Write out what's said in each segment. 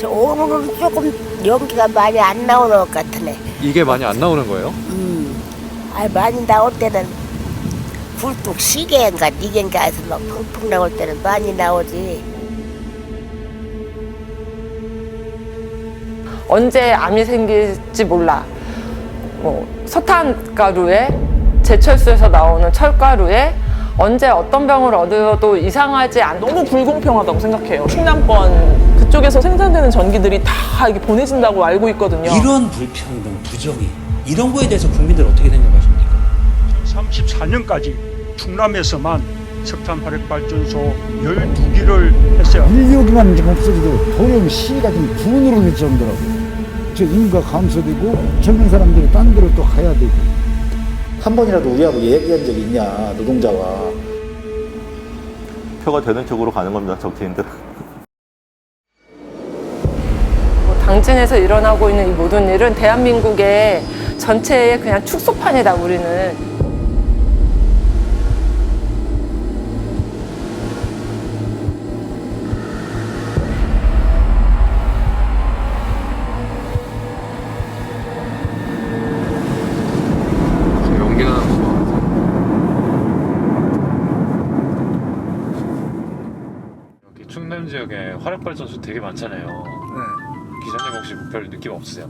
오늘은 조금 연기가 많이 안 나오는 것 같으네. 이게 많이 안 나오는 거예요? 많이 나올 때는 굴뚝 시계인가 니겐가 해서 막 펑펑 나올 때는 많이 나오지. 언제 암이 생길지 몰라. 뭐 석탄가루에 제철소에서 나오는 철가루에 언제 어떤 병을 얻어도 이상하지 않다. 너무 불공평하다고 생각해요. 충남권 그쪽에서 생산되는 전기들이 다 이게 보내진다고 알고 있거든요. 이런 불평등, 부정이 이런 거에 대해서 국민들 어떻게 생각하십니까? 34년까지 충남에서만 석탄 화력발전소 12기를 했어요. 인력만 좀 없어져도 도령 시가 좀 분으로 될 정도라고. 저 인구가 감소되고 젊은 사람들이 딴 데로 또 가야 되고. 한 번이라도 우리하고 얘기한 적이 있냐, 노동자와. 표가 되는 쪽으로 가는 겁니다, 정치인들. 당진에서 일어나고 있는 이 모든 일은 대한민국의 전체의 그냥 축소판이다, 우리는. 연기 나는 거 봐. 여기 충남 지역에 화력발전소 되게 많잖아요. 기사님 혹시 별 느낌 없으세요?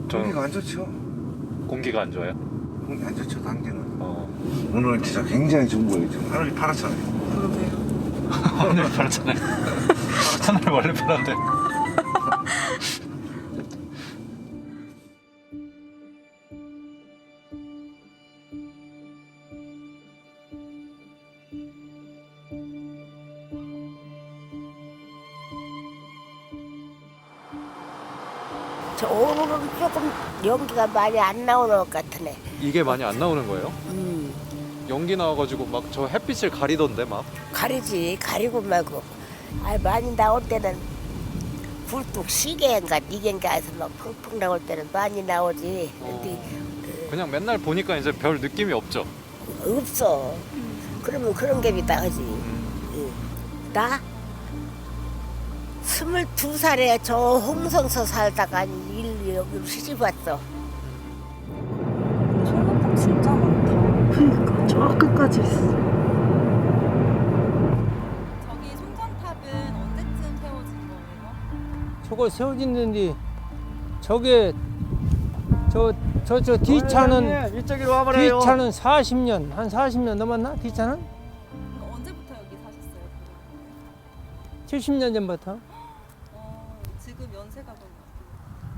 공기가 안 좋죠. 공기가 안 좋아요? 공기 안 좋죠, 당기는. 오늘은 진짜 굉장히 좋은 거예요. 지금 하늘이 파랗잖아요. 하늘 파랗잖아요. 하늘 원래 파란데. 오늘은 조금 연기가 많이 안 나오는 것 같으네. 이게 많이 안 나오는 거예요? 연기 나와가지고 막 저 햇빛을 가리던데 막. 가리지, 가리고 말고. 많이 나올 때는 굴뚝 시계인가 니겐가 해서 막 펑펑 나올 때는 많이 나오지. 근데 그냥 맨날 보니까 이제 별 느낌이 없죠. 없어. 그러면 그런 게 나가지. 나 22살에 저 홍성서 살다가 여기로 시집 왔어. 철갑봉 진짜 많다. 그러니까 저 끝까지 있어. 저기 송전탑은 언제쯤 세워진 거예요? 저거 세워졌는데 저게 저 뒷차는 이쪽으로 와봐요. 뒷차는 40년 한 40년 넘었나? 뒷차는? 그러니까 언제부터 여기 사셨어요? 70년 전부터. 지금 연세가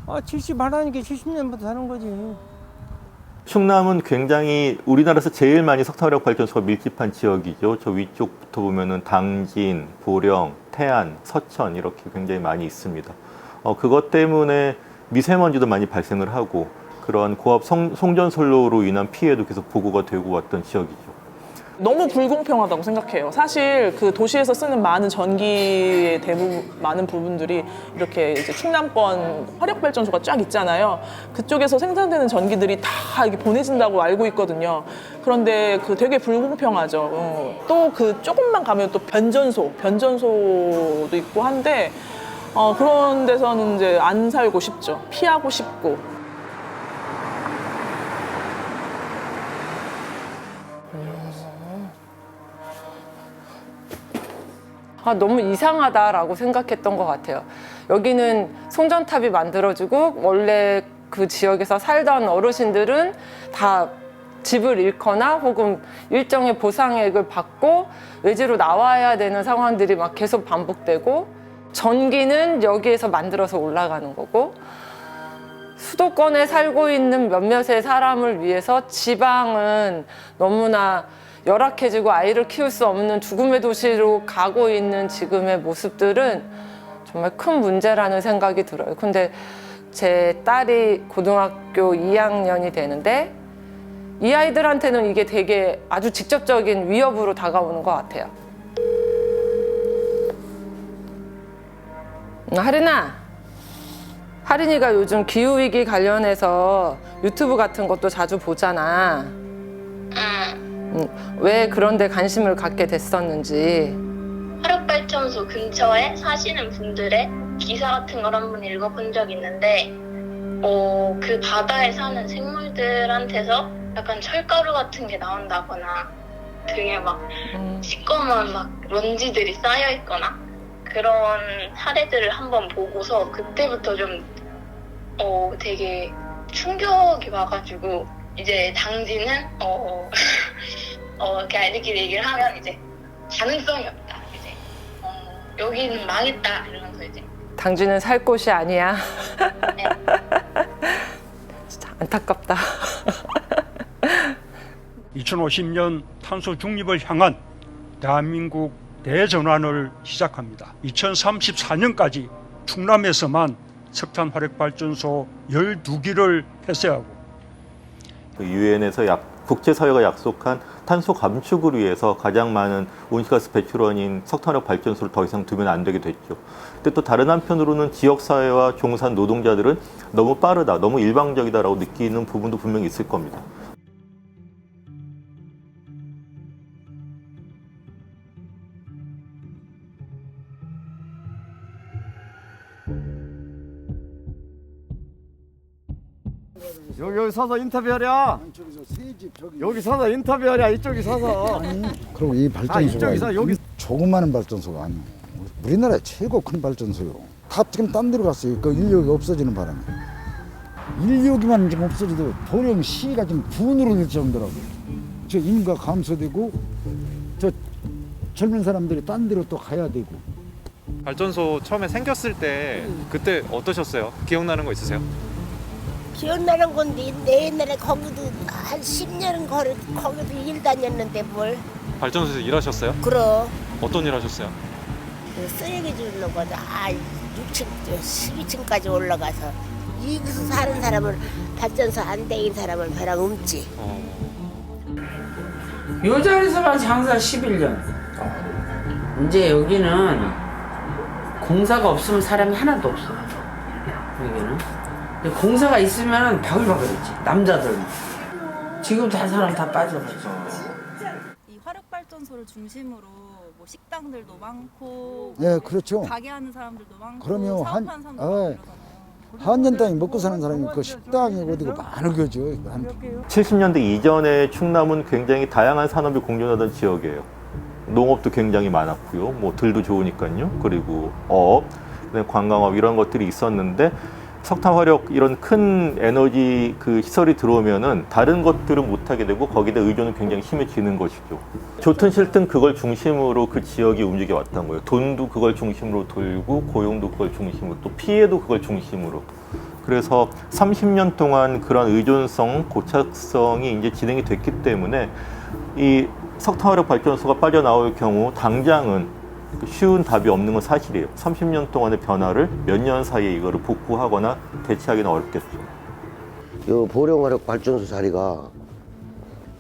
그럼 70 하라니까 70년부터 사는 거지. 충남은 굉장히 우리나라에서 제일 많이 석탄화력 발전소가 밀집한 지역이죠. 저 위쪽부터 보면은 당진, 보령, 태안, 서천 이렇게 굉장히 많이 있습니다. 그것 때문에 미세먼지도 많이 발생을 하고 그러한 고압 송전선로로 인한 피해도 계속 보고가 되고 왔던 지역이죠. 너무 불공평하다고 생각해요. 사실 그 도시에서 쓰는 많은 전기의 많은 부분들이 이렇게 이제 충남권 화력발전소가 쫙 있잖아요. 그쪽에서 생산되는 전기들이 다 이게 보내진다고 알고 있거든요. 그런데 그 되게 불공평하죠. 또 그 조금만 가면 또 변전소도 있고 한데 그런 데서는 이제 안 살고 싶죠. 피하고 싶고. 너무 이상하다라고 생각했던 것 같아요. 여기는 송전탑이 만들어지고 원래 그 지역에서 살던 어르신들은 다 집을 잃거나 혹은 일정의 보상액을 받고 외지로 나와야 되는 상황들이 막 계속 반복되고 전기는 여기에서 만들어서 올라가는 거고 수도권에 살고 있는 몇몇의 사람을 위해서 지방은 너무나 열악해지고 아이를 키울 수 없는 죽음의 도시로 가고 있는 지금의 모습들은 정말 큰 문제라는 생각이 들어요. 근데 제 딸이 고등학교 2학년이 되는데 이 아이들한테는 이게 되게 아주 직접적인 위협으로 다가오는 것 같아요. 하린이가 요즘 기후위기 관련해서 유튜브 같은 것도 자주 보잖아. 왜 그런 데 관심을 갖게 됐었는지. 화력발전소 근처에 사시는 분들의 기사 같은 걸 한번 읽어본 적이 있는데 그 바다에 사는 생물들한테서 약간 철가루 같은 게 나온다거나 등에 막 시꺼먼 막 먼지들이 쌓여 있거나 그런 사례들을 한번 보고서 그때부터 좀 되게 충격이 와가지고 이제 당지는 이렇게 아이들끼리 얘기를 하면 이제 가능성이 없다. 이제 여기는 망했다 이러면서 이제 당진은 살 곳이 아니야. 진짜 안타깝다. 2050년 탄소 중립을 향한 대한민국 대전환을 시작합니다. 2034년까지 충남에서만 석탄 화력발전소 12기를 폐쇄하고 유엔에서 국제사회가 약속한 탄소 감축을 위해서 가장 많은 온실가스 배출원인 석탄화력 발전소를 더 이상 두면 안 되게 됐죠. 근데 또 다른 한편으로는 지역사회와 종산 노동자들은 너무 빠르다, 너무 일방적이다라고 느끼는 부분도 분명히 있을 겁니다. 여기 서서 인터뷰하랴. 여기 서서 인터뷰하랴. 이쪽이 서서. 그리고 이 발전소가 이쪽에서 여기 조그마한 발전소가 아니에요. 우리나라의 최고 큰 발전소요. 다 지금 딴 데로 갔어요. 그 인력이 없어지는 바람에. 인력이만 지금 없어져도 도령 시가 지금 분으로 될 정도라고. 저 인구가 감소되고 저 젊은 사람들이 딴 데로 또 가야 되고. 발전소 처음에 생겼을 때 그때 어떠셨어요? 기억나는 거 있으세요? 기억나는 건데 내 옛날에 거기도 한 10년은 거기도 일 다녔는데 뭘. 발전소에서 일하셨어요? 그럼. 어떤 일 하셨어요? 쓰레기 주려고 하자. 6층, 12층까지 올라가서 여기서 사는 사람은 발전소 안 되는 사람은 배랑 움지. 요 자리에서만 장사 11년. 이제 여기는 공사가 없으면 사람이 하나도 없어. 여기는. 공사가 있으면 바글바글했지. 남자들. 지금 다 사람 다 빠져가지고. 이 화력발전소를 중심으로 뭐 식당들도 많고 예, 그렇죠. 가게 하는 사람들도 많고 그러면 사업하는 사람들도 많고 한년 땅에 먹고 사는 사람이 그 식당이 어디고 많은 거죠. 70년대 이전에 충남은 굉장히 다양한 산업이 공존하던 지역이에요. 농업도 굉장히 많았고요. 뭐 들도 좋으니까요. 그리고 관광업 이런 것들이 있었는데 석탄 화력 이런 큰 에너지 그 시설이 들어오면은 다른 것들은 못하게 되고 거기다 의존은 굉장히 심해지는 것이죠. 좋든 싫든 그걸 중심으로 그 지역이 움직여 왔던 거예요. 돈도 그걸 중심으로 돌고 고용도 그걸 중심으로 또 피해도 그걸 중심으로. 그래서 30년 동안 그런 의존성, 고착성이 이제 진행이 됐기 때문에 이 석탄 화력 발전소가 빠져나올 경우 당장은 쉬운 답이 없는 건 사실이에요. 30년 동안의 변화를 몇 년 사이에 이거를 복구하거나 대체하기는 어렵겠죠. 이 보령화력 발전소 자리가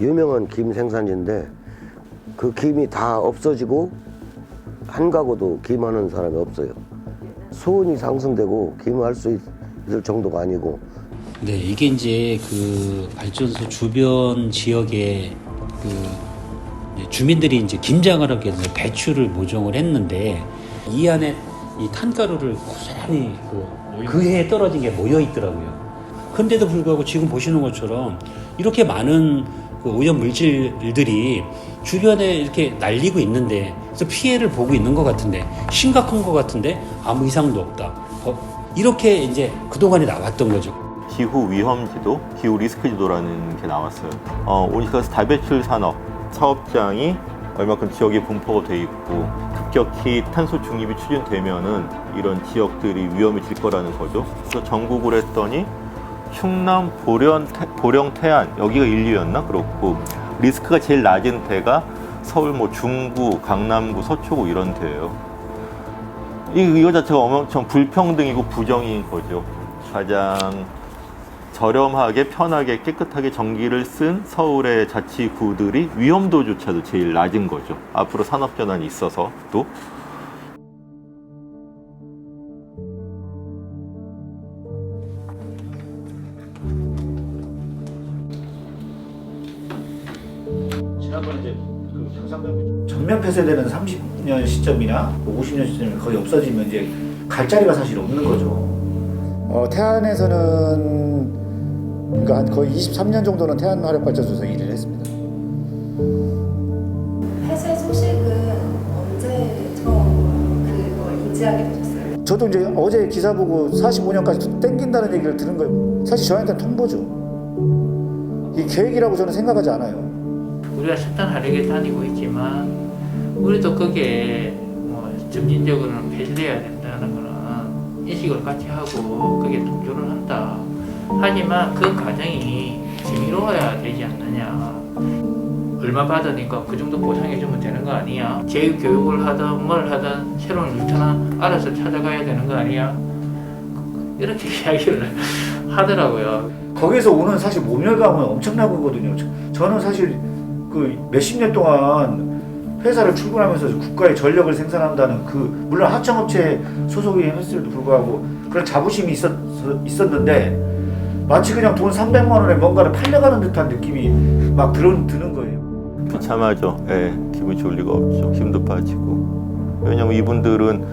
유명한 김 생산지인데 그 김이 다 없어지고 한 가구도 김하는 사람이 없어요. 수온이 상승되고 김할 수 있을 정도가 아니고. 네, 이게 이제 그 발전소 주변 지역에 그 주민들이 이제 김장을 하기 위해서 배추를 모종을 했는데 이 안에 이 탄가루를 고스란히 그 해에 떨어진 게 모여 있더라고요. 그런데도 불구하고 지금 보시는 것처럼 이렇게 많은 그 오염 물질들이 주변에 이렇게 날리고 있는데 그래서 피해를 보고 있는 것 같은데 심각한 것 같은데 아무 이상도 없다. 이렇게 이제 그동안에 나왔던 거죠. 기후 위험지도, 기후 리스크 지도라는 게 나왔어요. 온실가스 다배출 산업 사업장이 얼마큼 지역에 분포가 돼 있고 급격히 탄소 중립이 추진되면은 이런 지역들이 위험해질 거라는 거죠. 그래서 전국을 했더니 충남, 보령, 태안 여기가 1, 2였나? 그렇고 리스크가 제일 낮은 데가 서울, 뭐 중구, 강남구, 서초구 이런 데예요. 이거 자체가 엄청 불평등이고 부정인 거죠. 가장 저렴하게 편하게 깨끗하게 전기를 쓴 서울의 자치구들이 위험도조차도 제일 낮은 거죠. 앞으로 산업전환이 있어서 또 지난번에 이제 그 경상도 전면 폐쇄되는 30년 시점이나 50년 시점이 거의 없어지면 이제 갈 자리가 사실 없는 거죠. 태안에서는 그러니까 한 거의 23년 정도는 태안 화력발전소에서 일을 했습니다. 폐쇄 소식은 언제 처음 그걸 인지하게 되셨어요? 저도 이제 어제 기사 보고 45년까지 땡긴다는 얘기를 들은 거예요. 사실 저한테는 통보죠. 이 계획이라고 저는 생각하지 않아요. 우리가 석탄 화력에 다니고 있지만 우리도 거기에 뭐 점진적으로는 폐쇄돼야 된다는 거는 인식을 같이 하고 그게 동조를 한다. 하지만 그 과정이 재미로워야 되지 않느냐. 얼마 받으니까 그 정도 보상해주면 되는 거 아니야? 재교육을 하든 뭘 하든 새로운 루트는 알아서 찾아가야 되는 거 아니야? 이렇게 이야기를 하더라고요. 거기에서 오는 사실 모멸감은 엄청난 거거든요. 저는 사실 그 몇십 년 동안 회사를 출근하면서 국가의 전력을 생산한다는 그 물론 하청업체 소속이 했음에도 불구하고 그런 자부심이 있었는데 마치 그냥 돈 300만 원에 뭔가를 팔려가는 듯한 느낌이 막 드는 거예요. 비참하죠. 예, 기분 좋을 리가 없죠. 힘도 빠지고. 왜냐면 이분들은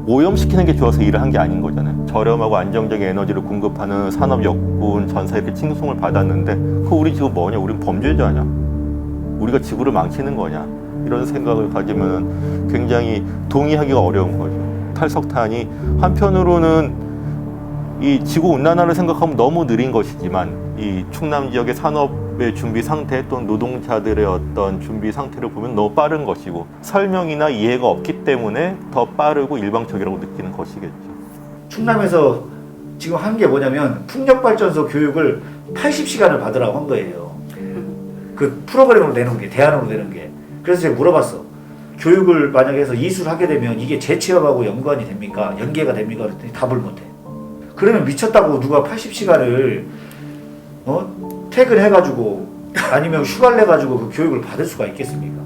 오염시키는 게 좋아서 일을 한 게 아닌 거잖아요. 저렴하고 안정적인 에너지를 공급하는 산업 역군 전사 이렇게 칭송을 받았는데 그 우리 지금 뭐냐? 우린 범죄자냐? 우리가 지구를 망치는 거냐? 이런 생각을 가지면 굉장히 동의하기가 어려운 거죠. 탈석탄이 한편으로는 이 지구 온난화를 생각하면 너무 느린 것이지만 이 충남 지역의 산업의 준비 상태 또는 노동자들의 어떤 준비 상태를 보면 너무 빠른 것이고 설명이나 이해가 없기 때문에 더 빠르고 일방적이라고 느끼는 것이겠죠. 충남에서 지금 한 게 뭐냐면 풍력발전소 교육을 80시간을 받으라고 한 거예요. 그 프로그램으로 내놓은 게, 대안으로 내놓은 게. 그래서 제가 물어봤어. 교육을 만약에 해서 이수를 하게 되면 이게 재취업하고 연계가 됩니까? 그랬더니 답을 못해. 그러면 미쳤다고 누가 80시간을 퇴근해가지고 아니면 휴가를 내가지고 그 교육을 받을 수가 있겠습니까?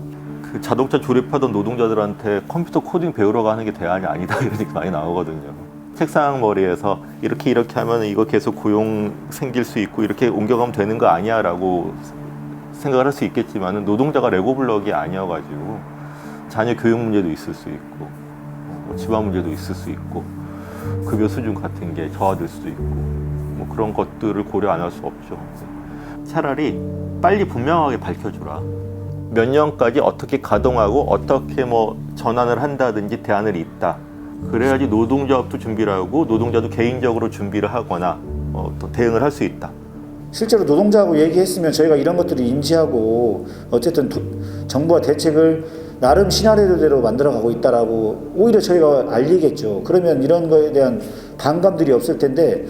그 자동차 조립하던 노동자들한테 컴퓨터 코딩 배우러 가는 게 대안이 아니다 이런 얘기 많이 나오거든요. 책상 머리에서 이렇게 하면 이거 계속 고용 생길 수 있고 이렇게 옮겨가면 되는 거 아니야 라고 생각을 할 수 있겠지만 노동자가 레고 블럭이 아니어가지고 자녀 교육 문제도 있을 수 있고 집안 문제도 있을 수 있고 급여 수준 같은 게 저하될 수도 있고 뭐 그런 것들을 고려 안 할 수 없죠. 차라리 빨리 분명하게 밝혀주라. 몇 년까지 어떻게 가동하고 어떻게 뭐 전환을 한다든지 대안을 있다. 그래야지 노동조합도 준비를 하고 노동자도 개인적으로 준비를 하거나 또 대응을 할 수 있다. 실제로 노동자하고 얘기했으면 저희가 이런 것들을 인지하고 어쨌든 정부가 대책을 나름 시나리오대로 만들어가고 있다라고 오히려 저희가 알리겠죠. 그러면 이런 거에 대한 반감들이 없을 텐데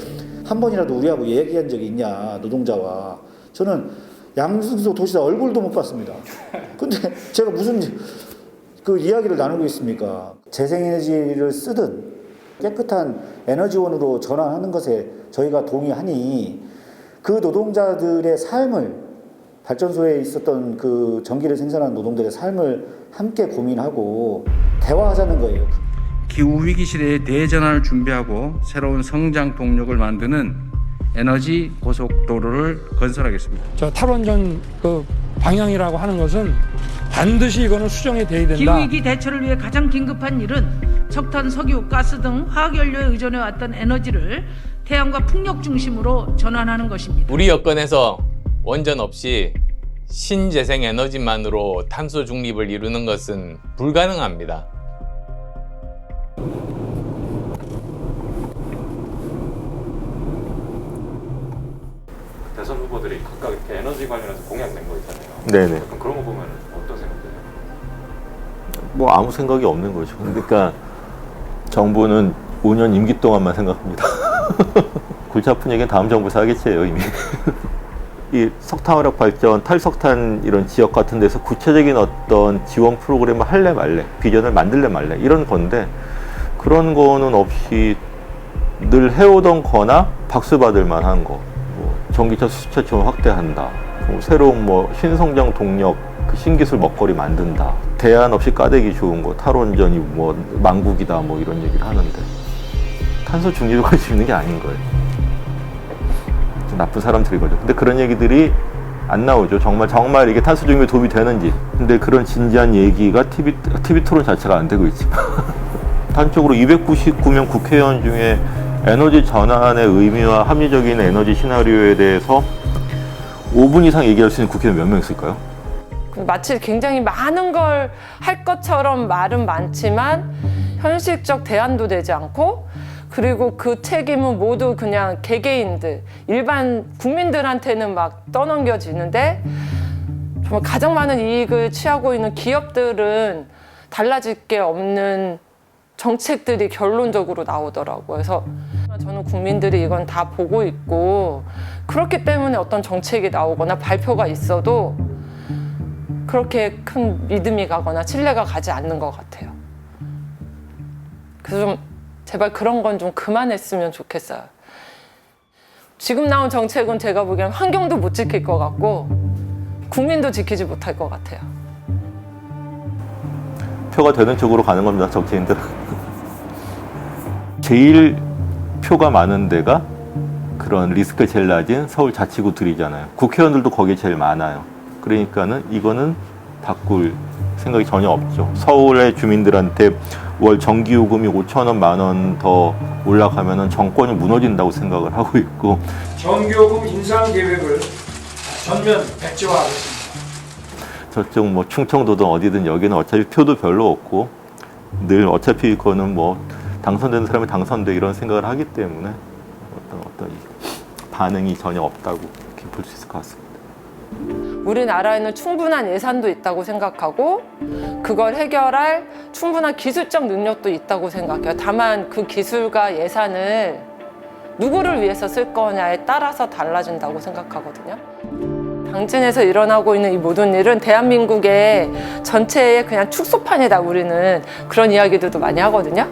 한 번이라도 우리하고 얘기한 적이 있냐, 노동자와. 저는 양승수 도지사 얼굴도 못 봤습니다. 근데 제가 무슨 그 이야기를 나누고 있습니까? 재생에너지를 쓰든 깨끗한 에너지원으로 전환하는 것에 저희가 동의하니 그 노동자들의 삶을, 발전소에 있었던 그 전기를 생산하는 노동들의 삶을 함께 고민하고 대화하자는 거예요. 기후위기 시대의 대전환을 준비하고 새로운 성장 동력을 만드는 에너지 고속도로를 건설하겠습니다. 저 탈원전 그 방향이라고 하는 것은 반드시 이거는 수정이 돼야 된다. 기후위기 대처를 위해 가장 긴급한 일은 석탄, 석유, 가스 등 화학연료에 의존해왔던 에너지를 태양과 풍력 중심으로 전환하는 것입니다. 우리 여건에서 원전 없이 신재생 에너지만으로 탄소 중립을 이루는 것은 불가능합니다. 대선 후보들이 각각 이렇게 에너지 관련해서 공약 낸 거 있잖아요. 네네. 약간 그런 거 보면 어떤 생각이세요? 뭐 아무 생각이 없는 거죠. 그러니까 정부는 5년 임기 동안만 생각합니다. 골치 아픈 얘기는 다음 정부에서 하겠지요 이미. 이 석탄화력 발전, 탈석탄 이런 지역 같은 데서 구체적인 어떤 지원 프로그램을 할래 말래, 비전을 만들래 말래 이런 건데 그런 거는 없이 늘 해오던 거나 박수 받을 만한 거. 뭐 전기차 수주차 지원 확대한다. 새로운 뭐 신성장 동력, 그 신기술 먹거리 만든다. 대안 없이 까대기 좋은 거, 탈원전이 뭐 망국이다 뭐 이런 얘기를 하는데 탄소 중립에 관심 있는 게 아닌 거예요. 좀 나쁜 사람들이거든요. 근데 그런 얘기들이 안 나오죠. 정말 이게 탄소 중립에 도움이 되는지. 근데 그런 진지한 얘기가 TV 토론 자체가 안 되고 있지만 단적으로 299명 국회의원 중에 에너지 전환의 의미와 합리적인 에너지 시나리오에 대해서 5분 이상 얘기할 수 있는 국회의원 몇 명 있을까요? 마치 굉장히 많은 걸 할 것처럼 말은 많지만 현실적 대안도 되지 않고, 그리고 그 책임은 모두 그냥 개개인들, 일반 국민들한테는 막 떠넘겨지는데, 정말 가장 많은 이익을 취하고 있는 기업들은 달라질 게 없는 정책들이 결론적으로 나오더라고요. 그래서 저는 국민들이 이건 다 보고 있고, 그렇기 때문에 어떤 정책이 나오거나 발표가 있어도 그렇게 큰 믿음이 가거나 신뢰가 가지 않는 것 같아요. 그래서 좀 제발 그런 건 좀 그만했으면 좋겠어요. 지금 나온 정책은 제가 보기엔 환경도 못 지킬 것 같고 국민도 지키지 못할 것 같아요. 표가 되는 쪽으로 가는 겁니다, 정치인들. 제일 표가 많은 데가 그런 리스크가 제일 낮은 서울 자치구들이잖아요. 국회의원들도 거기에 제일 많아요. 그러니까는 이거는 바꿀 생각이 전혀 없죠. 서울의 주민들한테 월 전기요금이 5,000원, 10,000원 더 올라가면은 정권이 무너진다고 생각을 하고 있고, 전기요금 인상 계획을 전면 백지화하겠습니다. 저쪽 뭐 충청도든 어디든 여기는 어차피 표도 별로 없고 늘 어차피 이거는 뭐 당선되는 사람이 당선돼 이런 생각을 하기 때문에 어떤 반응이 전혀 없다고 이렇게 볼 수 있을 것 같습니다. 우리나라에는 충분한 예산도 있다고 생각하고 그걸 해결할 충분한 기술적 능력도 있다고 생각해요. 다만 그 기술과 예산을 누구를 위해서 쓸 거냐에 따라서 달라진다고 생각하거든요. 당진에서 일어나고 있는 이 모든 일은 대한민국의 전체의 그냥 축소판이다, 우리는 그런 이야기들도 많이 하거든요.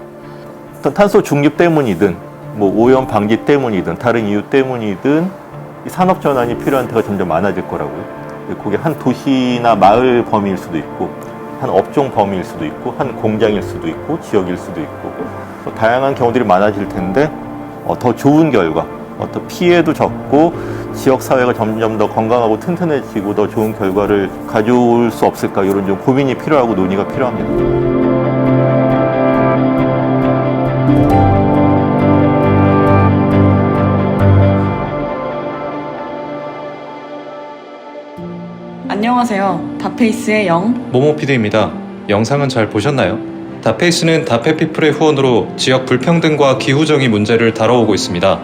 어떤 탄소 중립 때문이든 뭐 오염 방지 때문이든 다른 이유 때문이든 이 산업 전환이 필요한 데가 점점 많아질 거라고요. 그게 한 도시나 마을 범위일 수도 있고 한 업종 범위일 수도 있고 한 공장일 수도 있고 지역일 수도 있고 다양한 경우들이 많아질 텐데 더 좋은 결과, 어떤 피해도 적고 지역사회가 점점 더 건강하고 튼튼해지고 더 좋은 결과를 가져올 수 없을까, 이런 좀 고민이 필요하고 논의가 필요합니다. 안녕하세요. 다페이스의 영 모모피드입니다. 영상은 잘 보셨나요? 다페이스는 다페피플의 후원으로 지역 불평등과 기후정의 문제를 다뤄오고 있습니다.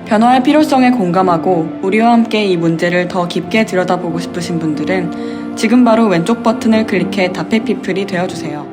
변화의 필요성에 공감하고 우리와 함께 이 문제를 더 깊게 들여다보고 싶으신 분들은 지금 바로 왼쪽 버튼을 클릭해 다페피플이 되어주세요.